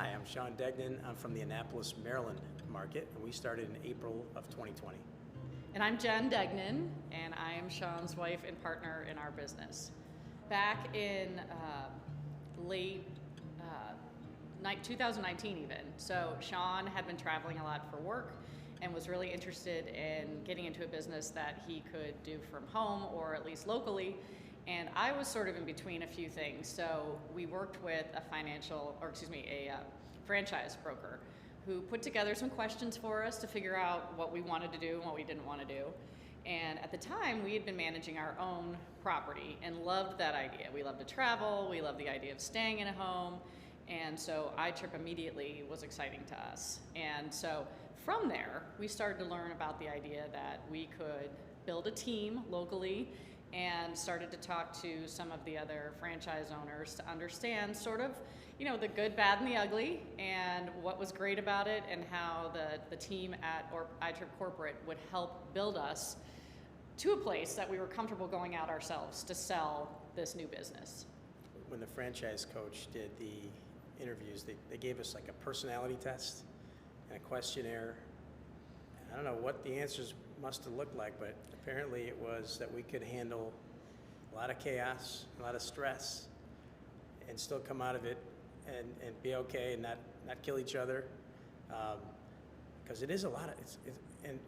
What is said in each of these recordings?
Hi, I'm Sean Degnan. I'm from the Annapolis, Maryland market, and we started in April of 2020. And I'm Jen Degnan, and I am Sean's wife and partner in our business. Back in late 2019 even, so Sean had been traveling a lot for work and was really interested in getting into a business that he could do from home or at least locally. And I was sort of in between a few things. So we worked with a franchise broker who put together some questions for us to figure out what we wanted to do and what we didn't want to do. And at the time, we had been managing our own property and loved that idea. We loved to travel, we loved the idea of staying in a home, and so iTrip immediately was exciting to us. And so from there, we started to learn about the idea that we could build a team locally and started to talk to some of the other franchise owners to understand sort of, the good, bad, and the ugly, and what was great about it, and how the team at iTrip Corporate would help build us to a place that we were comfortable going out ourselves to sell this new business. When the franchise coach did the interviews, they gave us like a personality test and a questionnaire. I don't know what the answers must have looked like, but apparently it was that we could handle a lot of chaos, a lot of stress, and still come out of it and be okay and not kill each other. Because it is a lot of, and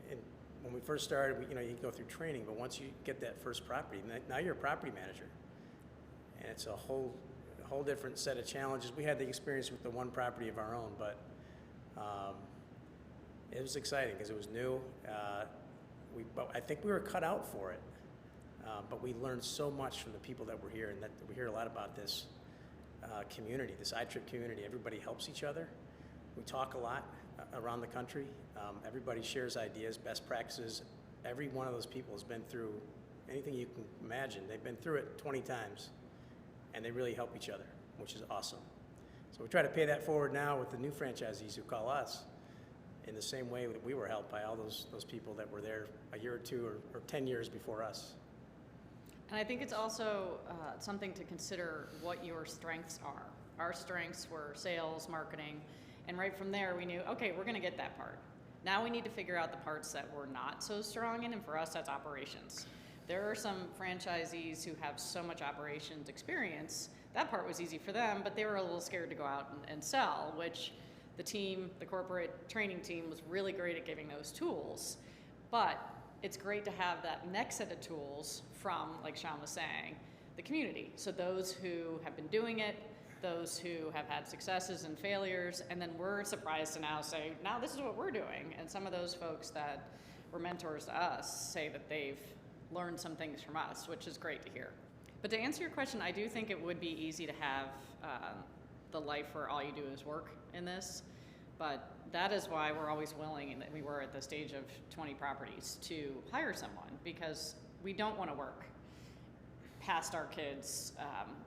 when we first started, you go through training, but once you get that first property, now you're a property manager. And it's a whole different set of challenges. We had the experience with the one property of our own, but it was exciting because it was new. But I think we were cut out for it. But we learned so much from the people that were here, and that we hear a lot about this community, this iTrip community. Everybody helps each other. We talk a lot around the country. Everybody shares ideas, best practices. Every one of those people has been through anything you can imagine. They've been through it 20 times, and they really help each other, which is awesome. So we try to pay that forward now with the new franchisees who call us in the same way that we were helped by all those people that were there a year or two or 10 years before us. And I think it's also something to consider what your strengths are. Our strengths were sales, marketing, and right from there we knew, okay, we're going to get that part. Now we need to figure out the parts that we're not so strong in, and for us that's operations. There are some franchisees who have so much operations experience, that part was easy for them, but they were a little scared to go out and sell, which the corporate training team was really great at giving those tools. But it's great to have that next set of tools from, like Sean was saying, the community. So those who have been doing it, those who have had successes and failures, and then we're surprised to now say, now this is what we're doing. And some of those folks that were mentors to us say that they've learned some things from us, which is great to hear. But to answer your question, I do think it would be easy to have the life where all you do is work in this. But that is why we're always willing, and we were at the stage of 20 properties, to hire someone, because we don't want to work past our kids'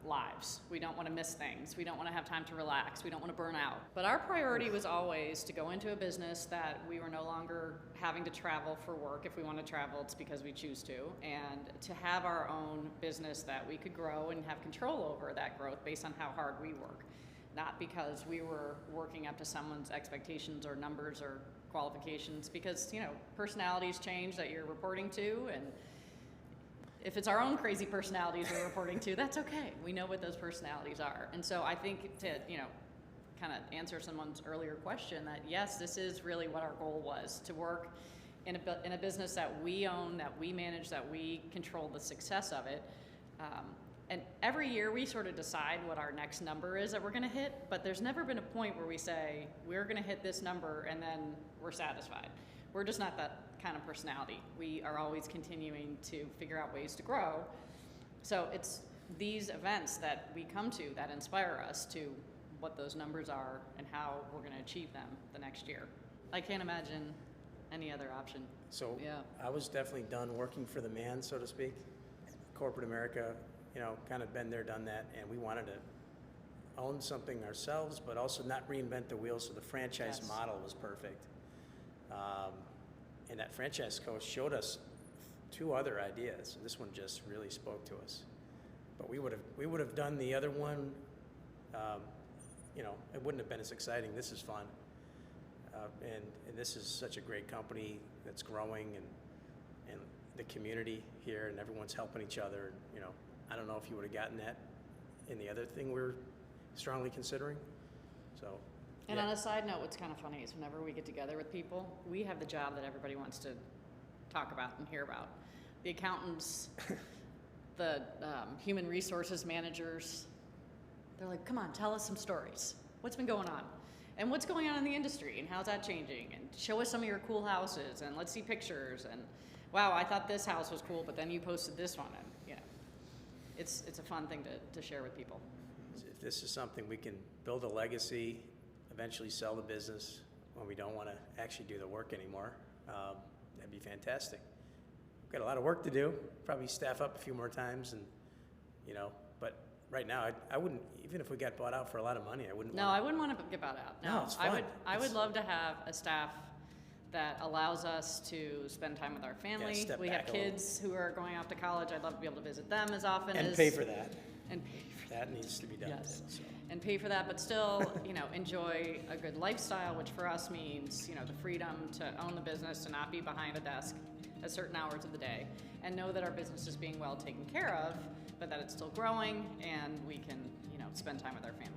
lives. We don't want to miss things. We don't want to have time to relax. We don't want to burn out. But our priority was always to go into a business that we were no longer having to travel for work. If we want to travel, it's because we choose to. And to have our own business that we could grow and have control over that growth based on how hard we work. Not because we were working up to someone's expectations or numbers or qualifications, because personalities change that you're reporting to, and if it's our own crazy personalities we're reporting to, that's okay. We know what those personalities are. And so I think to kind of answer someone's earlier question, that yes, this is really what our goal was, to work in a business that we own, that we manage, that we control the success of it. And every year we sort of decide what our next number is that we're going to hit, but there's never been a point where we say, we're going to hit this number and then we're satisfied. We're just not that kind of personality. We are always continuing to figure out ways to grow. So it's these events that we come to that inspire us to what those numbers are and how we're going to achieve them the next year. I can't imagine any other option. So yeah. I was definitely done working for the man, so to speak. Corporate America, kind of been there, done that, and we wanted to own something ourselves, but also not reinvent the wheel, so the franchise Yes. model was perfect. And that franchise coach showed us 2 other ideas. This one just really spoke to us. But we would have done the other one you know, it wouldn't have been as exciting. This is fun. And this is such a great company that's growing, and the community here, and everyone's helping each other. You know, I don't know if you would have gotten that in the other thing we're strongly considering. So. And yeah. on a side note, what's kind of funny is whenever we get together with people, we have the job that everybody wants to talk about and hear about. The accountants, the human resources managers, they're like, come on, tell us some stories. What's been going on? And what's going on in the industry, and how's that changing? And show us some of your cool houses, and let's see pictures. And wow, I thought this house was cool, but then you posted this one. And you know, it's a fun thing to share with people. If this is something we can build a legacy, eventually sell the business when we don't want to actually do the work anymore, that'd be fantastic. We've got a lot of work to do, probably staff up a few more times, and you know, but right now I wouldn't, even if we got bought out for a lot of money, I wouldn't I wouldn't want to get bought out. No, it's fun. I would love to have a staff that allows us to spend time with our family. step We have back a little. kids who are going off to college. I'd love to be able to visit them as often and as pay for that. and pay for That needs to be done. Yes. Too, so. and pay for that, but still, you know, enjoy a good lifestyle, which for us means, you know, the freedom to own the business, to not be behind a desk at certain hours of the day, and know that our business is being well taken care of, but that it's still growing, and we can, you know, spend time with our family.